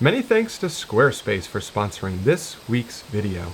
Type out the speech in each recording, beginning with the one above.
Many thanks to Squarespace for sponsoring this week's video.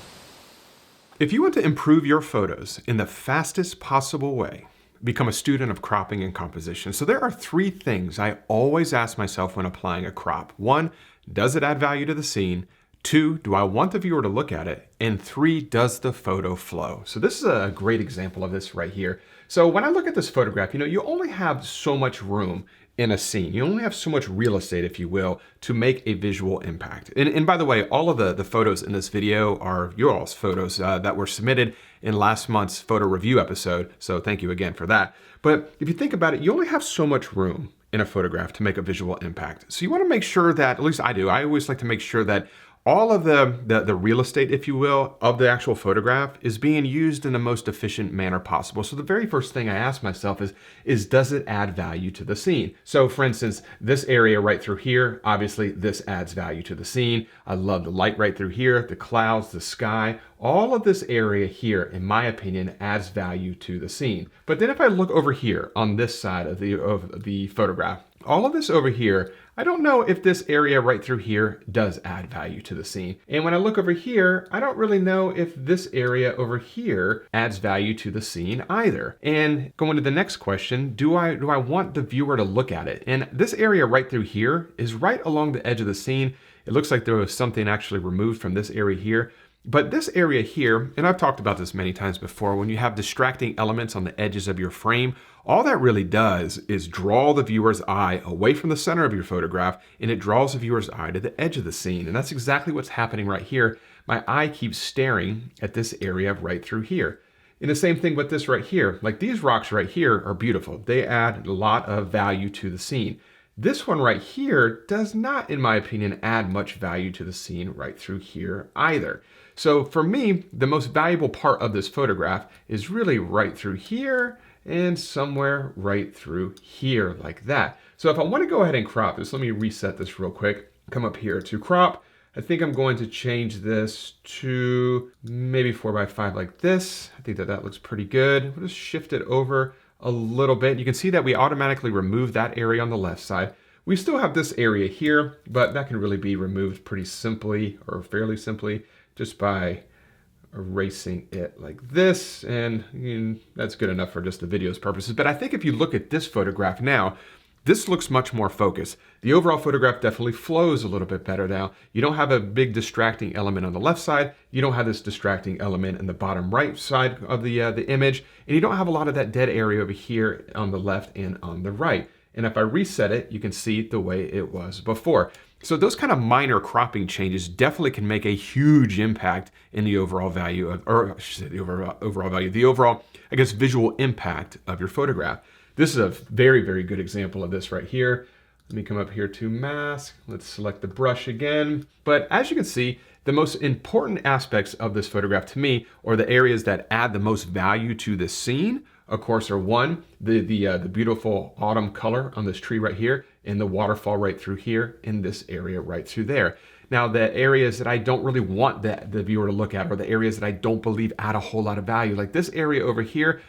If you want to improve your photos in the fastest possible way, become a student of cropping and composition. So there are three things I always ask myself when applying a crop. One, does it add value to the scene? Two, do I want the viewer to look at it? And three, does the photo flow? So this is a great example of this right here. So when I look at this photograph, you only have so much room in a scene. You only have so much real estate, if you will, to make a visual impact. And by the way, all of the photos in this video are your all's photos that were submitted in last month's photo review episode. So thank you again for that. But if you think about it, you only have so much room in a photograph to make a visual impact. So you want to make sure that, at least I do, I always like to make sure that all of the real estate, if you will, of the actual photograph is being used in the most efficient manner possible. So the very first thing I ask myself is does it add value to the scene? So for instance, this area right through here, obviously this adds value to the scene. I love the light right through here, the clouds, the sky. All of this area here, in my opinion, adds value to the scene. But then if I look over here on this side of the photograph, all of this over here, I don't know if this area right through here does add value to the scene. And when I look over here, I don't really know if this area over here adds value to the scene either. And going to the next question, do I want the viewer to look at it? And this area right through here is right along the edge of the scene. It looks like there was something actually removed from this area here. But this area here, and I've talked about this many times before, when you have distracting elements on the edges of your frame, all that really does is draw the viewer's eye away from the center of your photograph, and it draws the viewer's eye to the edge of the scene. And that's exactly what's happening right here. My eye keeps staring at this area right through here. And the same thing with this right here. Like these rocks right here are beautiful. They add a lot of value to the scene. This one right here does not, in my opinion, add much value to the scene right through here either. So for me, the most valuable part of this photograph is really right through here and somewhere right through here like that. So if I want to go ahead and crop this, let me reset this real quick. Come up here to crop. I think I'm going to change this to maybe 4:5 like this. I think that looks pretty good. We'll just shift it over a little bit. You can see that we automatically remove that area on the left side. We still have this area here, but that can really be removed pretty simply or fairly simply just by erasing it like this. And that's good enough for just the video's purposes. But I think if you look at this photograph now, this looks much more focused. The overall photograph definitely flows a little bit better now. You don't have a big distracting element on the left side. You don't have this distracting element in the bottom right side of the image. And you don't have a lot of that dead area over here on the left and on the right. And if I reset it, you can see the way it was before. So those kind of minor cropping changes definitely can make a huge impact in the overall value of, or I should say the overall value, the overall, I guess, visual impact of your photograph. This is a very, very good example of this right here. Let me come up here to mask. Let's select the brush again. But as you can see, the most important aspects of this photograph to me, or the areas that add the most value to the scene, of course, are one, the beautiful autumn color on this tree right here, and the waterfall right through here, in this area right through there. Now, the areas that I don't really want the viewer to look at, or the areas that I don't believe add a whole lot of value, like this area over here,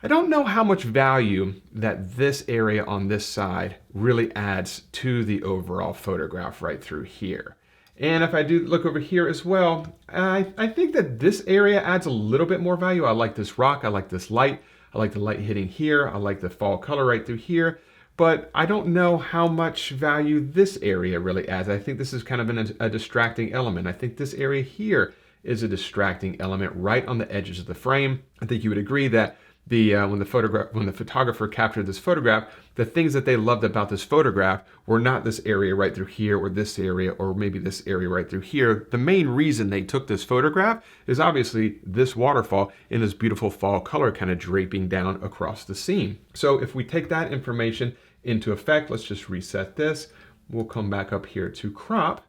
I don't know how much value that this area on this side really adds to the overall photograph right through here. And if I do look over here as well, I think that this area adds a little bit more value. I like this rock, I like this light, I like the light hitting here, I like the fall color right through here, but I don't know how much value this area really adds. I think this is kind of a distracting element. I think this area here is a distracting element right on the edges of the frame. I think you would agree that when the photographer captured this photograph, the things that they loved about this photograph were not this area right through here, or this area, or maybe this area right through here. The main reason they took this photograph is obviously this waterfall in this beautiful fall color kind of draping down across the scene. So if we take that information into effect, let's just reset this. We'll come back up here to crop.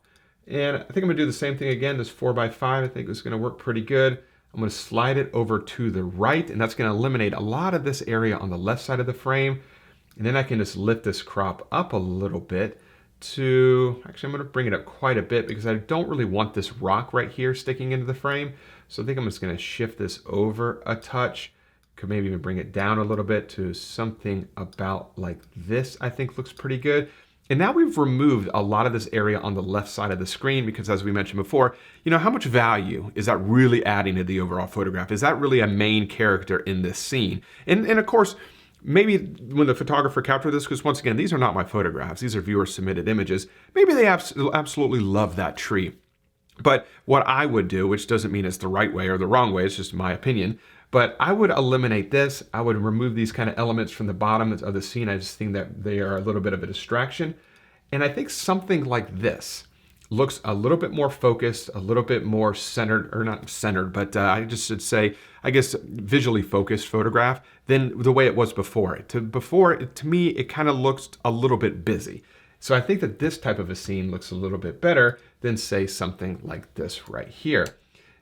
And I think I'm gonna do the same thing again, this 4:5. I think it's gonna work pretty good. I'm going to slide it over to the right, and that's going to eliminate a lot of this area on the left side of the frame. And then I can just lift this crop up a little bit to, actually I'm going to bring it up quite a bit because I don't really want this rock right here sticking into the frame. So I think I'm just going to shift this over a touch. Could maybe even bring it down a little bit to something about like this, I think looks pretty good. And now we've removed a lot of this area on the left side of the screen because, as we mentioned before, how much value is that really adding to the overall photograph? Is that really a main character in this scene? And of course, maybe when the photographer captured this, because once again, these are not my photographs, these are viewer submitted images, maybe they absolutely love that tree. But what I would do, which doesn't mean it's the right way or the wrong way, it's just my opinion, but I would eliminate this. I would remove these kind of elements from the bottom of the scene. I just think that they are a little bit of a distraction. And I think something like this looks a little bit more focused, a little bit more centered, or not centered, but I just should say, I guess, visually focused photograph than the way it was before. To me, it kind of looks a little bit busy. So I think that this type of a scene looks a little bit better than, say, something like this right here.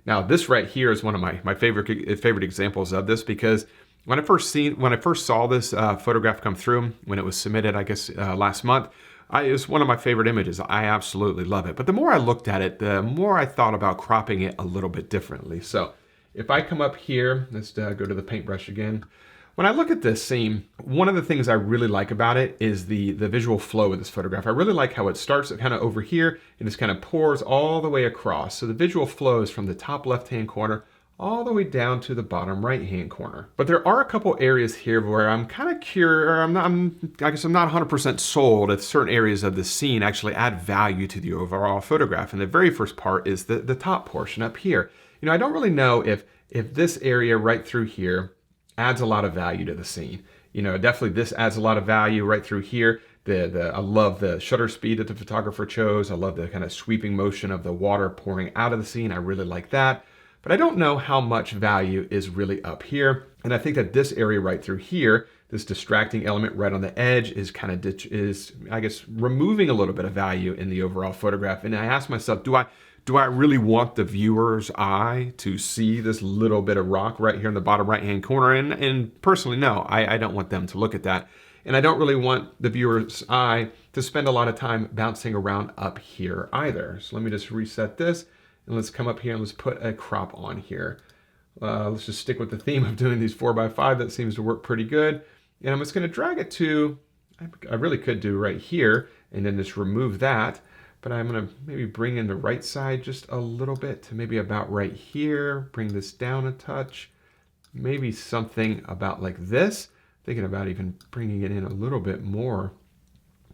Now, this right here is one of my favorite examples of this, because when I first saw this photograph come through, when it was submitted, I guess last month, it was one of my favorite images. I absolutely love it. But the more I looked at it, the more I thought about cropping it a little bit differently. So if I come up here, let's go to the paintbrush again. When I look at this scene, one of the things I really like about it is the visual flow of this photograph. I really like how it starts kind of over here and just kind of pours all the way across. So the visual flows from the top left-hand corner all the way down to the bottom right-hand corner. But there are a couple areas here where I'm kind of curious, or I guess I'm not 100% sold if certain areas of the scene actually add value to the overall photograph. And the very first part is the top portion up here. I don't really know if this area right through here adds a lot of value to the scene. Definitely this adds a lot of value right through here. I love the shutter speed that the photographer chose. I love the kind of sweeping motion of the water pouring out of the scene. I really like that. But I don't know how much value is really up here. And I think that this area right through here, this distracting element right on the edge is I guess, removing a little bit of value in the overall photograph. And I ask myself, do I really want the viewer's eye to see this little bit of rock right here in the bottom right-hand corner? And personally, no, I don't want them to look at that. And I don't really want the viewer's eye to spend a lot of time bouncing around up here either. So let me just reset this. And let's come up here and let's put a crop on here. Let's just stick with the theme of doing these 4x5. That seems to work pretty good. And I'm just going to drag it to, I really could do right here and then just remove that. But I'm going to maybe bring in the right side just a little bit to maybe about right here. Bring this down a touch. Maybe something about like this. Thinking about even bringing it in a little bit more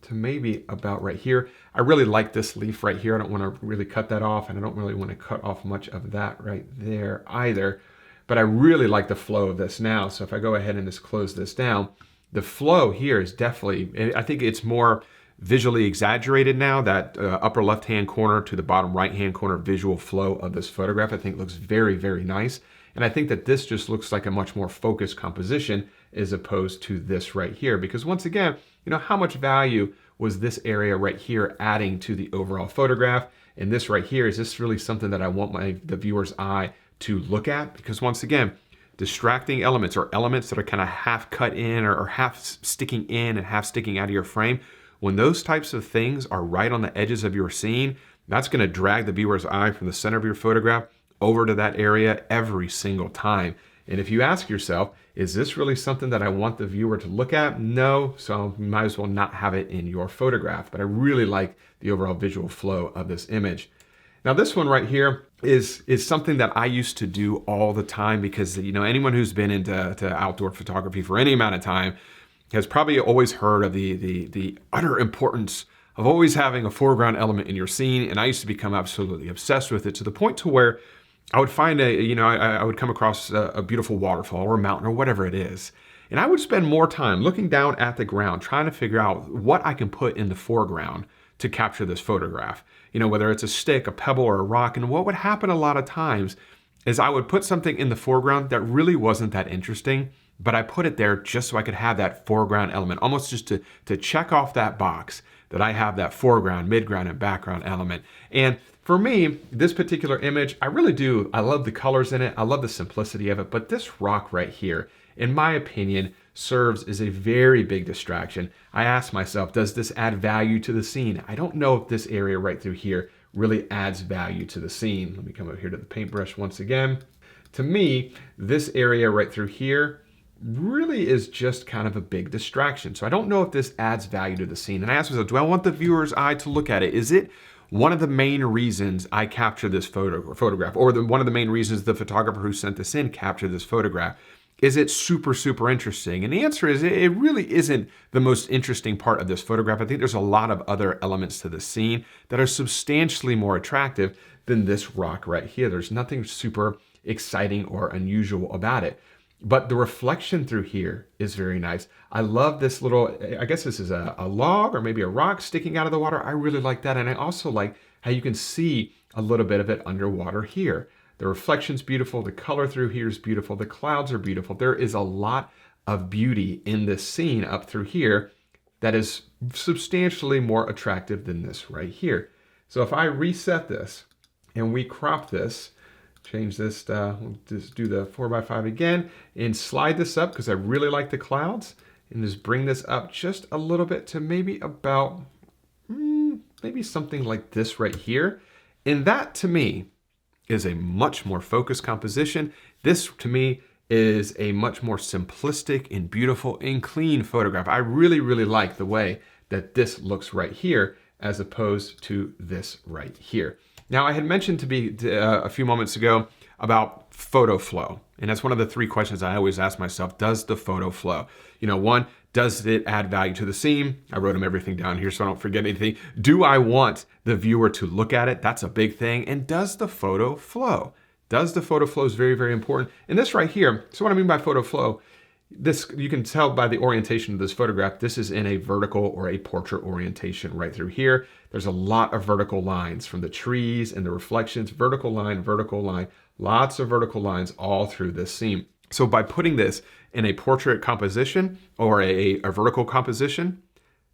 to maybe about right here. I really like this leaf right here. I don't want to really cut that off, and I don't really want to cut off much of that right there either. But I really like the flow of this now. So if I go ahead and just close this down, the flow here is definitely, I think it's more visually exaggerated now. That upper left-hand corner to the bottom right-hand corner visual flow of this photograph, I think looks very, very nice. And I think that this just looks like a much more focused composition as opposed to this right here. Because once again, how much value was this area right here adding to the overall photograph? And this right here, is this really something that I want the viewer's eye to look at? Because once again, distracting elements or elements that are kind of half cut in or half sticking in and half sticking out of your frame, when those types of things are right on the edges of your scene, that's going to drag the viewer's eye from the center of your photograph over to that area every single time. And if you ask yourself, is this really something that I want the viewer to look at? No, so you might as well not have it in your photograph. But I really like the overall visual flow of this image. Now this one right here is something that I used to do all the time, because anyone who's been into outdoor photography for any amount of time has probably always heard of the utter importance of always having a foreground element in your scene. And I used to become absolutely obsessed with it, to the point to where I would find I would come across a beautiful waterfall or a mountain or whatever it is. And I would spend more time looking down at the ground, trying to figure out what I can put in the foreground to capture this photograph. Whether it's a stick, a pebble, or a rock. And what would happen a lot of times is I would put something in the foreground that really wasn't that interesting, but I put it there just so I could have that foreground element, almost just to check off that box that I have that foreground, midground, and background element. And for me, this particular image, I love the colors in it. I love the simplicity of it. But this rock right here, in my opinion, serves as a very big distraction. I ask myself, does this add value to the scene? I don't know if this area right through here really adds value to the scene. Let me come over here to the paintbrush once again. To me, this area right through here really is just kind of a big distraction. So I don't know if this adds value to the scene. And I asked myself, do I want the viewer's eye to look at it? Is it one of the main reasons I captured this photograph, or one of the main reasons the photographer who sent this in captured this photograph? Is it super, super interesting? And the answer is it really isn't the most interesting part of this photograph. I think there's a lot of other elements to the scene that are substantially more attractive than this rock right here. There's nothing super exciting or unusual about it. But the reflection through here is very nice. I love this little, I guess this is a log or maybe a rock sticking out of the water. I really like that. And I also like how you can see a little bit of it underwater here. The reflection's beautiful. The color through here is beautiful. The clouds are beautiful. There is a lot of beauty in this scene up through here that is substantially more attractive than this right here. So if I reset this and we crop this, change this, we'll just do the 4x5 again and slide this up because I really like the clouds, and just bring this up just a little bit to maybe about, maybe something like this right here. And that to me is a much more focused composition. This to me is a much more simplistic and beautiful and clean photograph. I really, really like the way that this looks right here as opposed to this right here. Now, I had mentioned a few moments ago about photo flow. And that's one of the three questions I always ask myself. Does the photo flow? One, does it add value to the scene? I wrote everything down here so I don't forget anything. Do I want the viewer to look at it? That's a big thing. And does the photo flow? Does the photo flow is very, very important. And this right here, so what I mean by photo flow, this, you can tell by the orientation of this photograph, this is in a vertical or a portrait orientation right through here. There's a lot of vertical lines from the trees and the reflections, vertical line, lots of vertical lines all through this scene. So by putting this in a portrait composition or a vertical composition,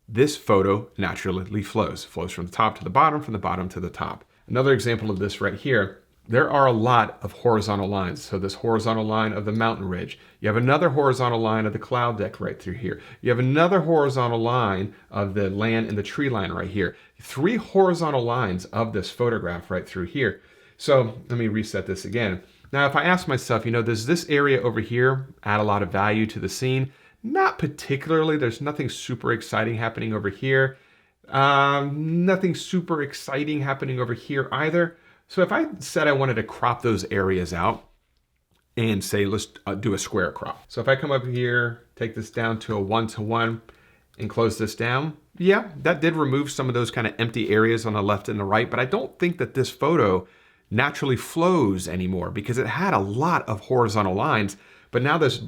this photo naturally flows from the top to the bottom, from the bottom to the top. Another example of this right here, there are a lot of horizontal lines. So this horizontal line of the mountain ridge, you have another horizontal line of the cloud deck right through here. You have another horizontal line of the land and the tree line right here. 3 horizontal lines of this photograph right through here. So let me reset this again. Now, if I ask myself, does this area over here add a lot of value to the scene? Not particularly. There's nothing super exciting happening over here. Nothing super exciting happening over here either. So if I said I wanted to crop those areas out and say, let's do a square crop. So if I come up here, take this down to a 1:1 and close this down, yeah, that did remove some of those kind of empty areas on the left and the right, but I don't think that this photo naturally flows anymore because it had a lot of horizontal lines, but now this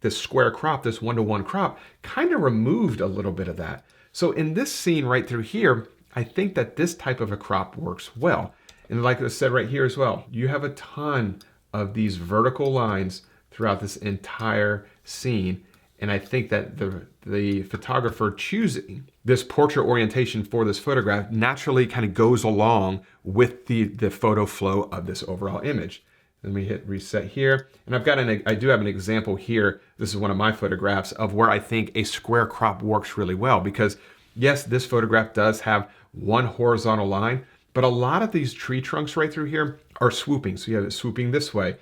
square crop, this 1:1 crop, kind of removed a little bit of that. So in this scene right through here, I think that this type of a crop works well. And like I said right here as well, you have a ton of these vertical lines throughout this entire scene. And I think that the photographer choosing this portrait orientation for this photograph naturally kind of goes along with the photo flow of this overall image. Let me hit reset here. And I do have an example here. This is one of my photographs of where I think a square crop works really well because yes, this photograph does have one horizontal line, but a lot of these tree trunks right through here are swooping. So you have it swooping this way,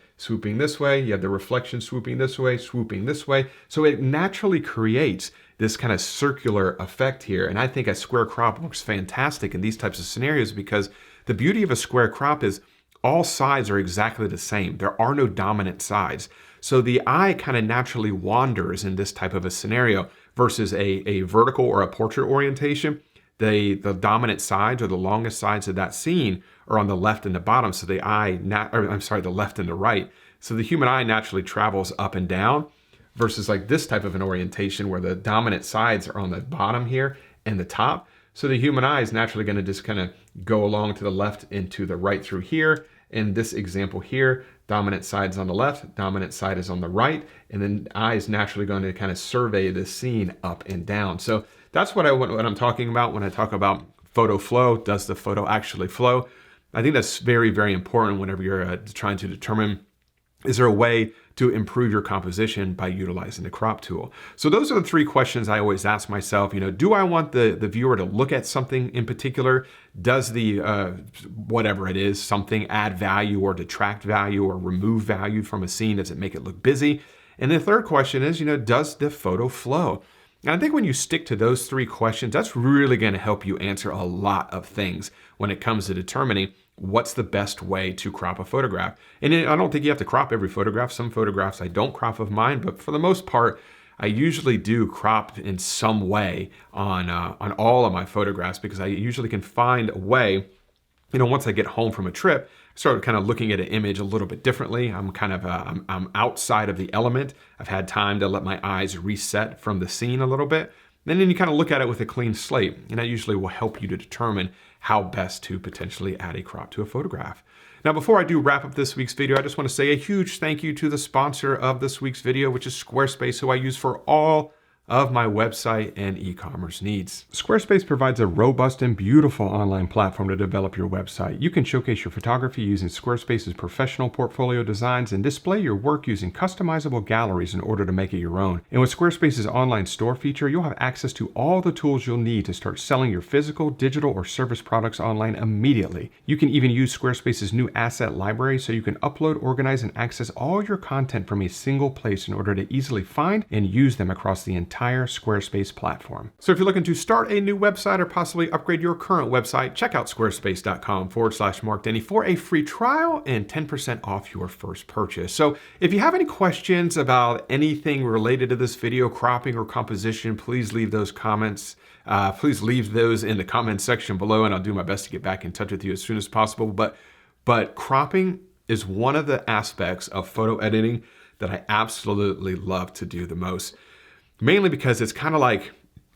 you have the reflection swooping this way. So it naturally creates this kind of circular effect here. And I think a square crop works fantastic in these types of scenarios because the beauty of a square crop is all sides are exactly the same. There are no dominant sides. So the eye kind of naturally wanders in this type of a scenario versus a vertical or a portrait orientation. The dominant sides or the longest sides of that scene are on the left and the bottom. So the left and the right. So the human eye naturally travels up and down versus like this type of an orientation where the dominant sides are on the bottom here and the top. So the human eye is naturally going to just kind of go along to the left and to the right through here. In this example here, dominant side is on the left, dominant side is on the right, and then the eye is naturally going to kind of survey this scene up and down. So that's what I'm talking about when I talk about photo flow. Does the photo actually flow? I think that's very, very important whenever you're trying to determine, is there a way to improve your composition by utilizing the crop tool? So those are the 3 questions I always ask myself. Do I want the viewer to look at something in particular? Does the, whatever it is, something add value or detract value or remove value from a scene? Does it make it look busy? And the third question is, does the photo flow? And I think when you stick to those three questions, that's really going to help you answer a lot of things when it comes to determining what's the best way to crop a photograph. And I don't think you have to crop every photograph. Some photographs I don't crop of mine, but for the most part, I usually do crop in some way on all of my photographs, because I usually can find a way, once I get home from a trip, I start kind of looking at an image a little bit differently. I'm kind of, I'm outside of the element. I've had time to let my eyes reset from the scene a little bit. And then you kind of look at it with a clean slate, and that usually will help you to determine how best to potentially add a crop to a photograph. Now, before I do wrap up this week's video, I just want to say a huge thank you to the sponsor of this week's video, which is Squarespace, who I use for all of my website and e-commerce needs. Squarespace provides a robust and beautiful online platform to develop your website. You can showcase your photography using Squarespace's professional portfolio designs and display your work using customizable galleries in order to make it your own. And with Squarespace's online store feature, you'll have access to all the tools you'll need to start selling your physical, digital, or service products online immediately. You can even use Squarespace's new asset library so you can upload, organize, and access all your content from a single place in order to easily find and use them across the entire Squarespace platform. So if you're looking to start a new website or possibly upgrade your current website, check out squarespace.com/Mark Denney for a free trial and 10% off your first purchase. So if you have any questions about anything related to this video, cropping or composition, please leave those comments. Please leave those in the comment section below, and I'll do my best to get back in touch with you as soon as possible. But cropping is one of the aspects of photo editing that I absolutely love to do the most. Mainly because it's kind of like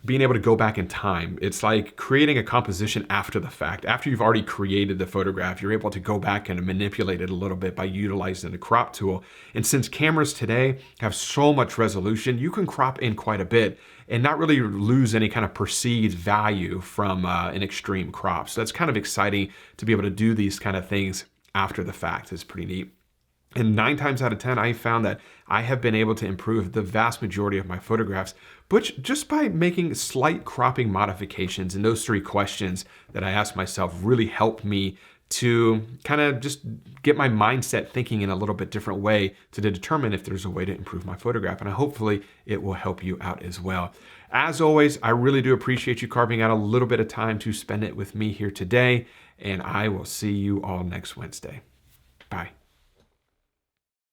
being able to go back in time. It's like creating a composition after the fact. After you've already created the photograph, you're able to go back and manipulate it a little bit by utilizing the crop tool. And since cameras today have so much resolution, you can crop in quite a bit and not really lose any kind of perceived value from an extreme crop. So that's kind of exciting to be able to do these kind of things after the fact. It's pretty neat. And 9 times out of 10, I found that I have been able to improve the vast majority of my photographs, but just by making slight cropping modifications. And those 3 questions that I asked myself really helped me to kind of just get my mindset thinking in a little bit different way to determine if there's a way to improve my photograph. And hopefully it will help you out as well. As always, I really do appreciate you carving out a little bit of time to spend it with me here today. And I will see you all next Wednesday. Bye.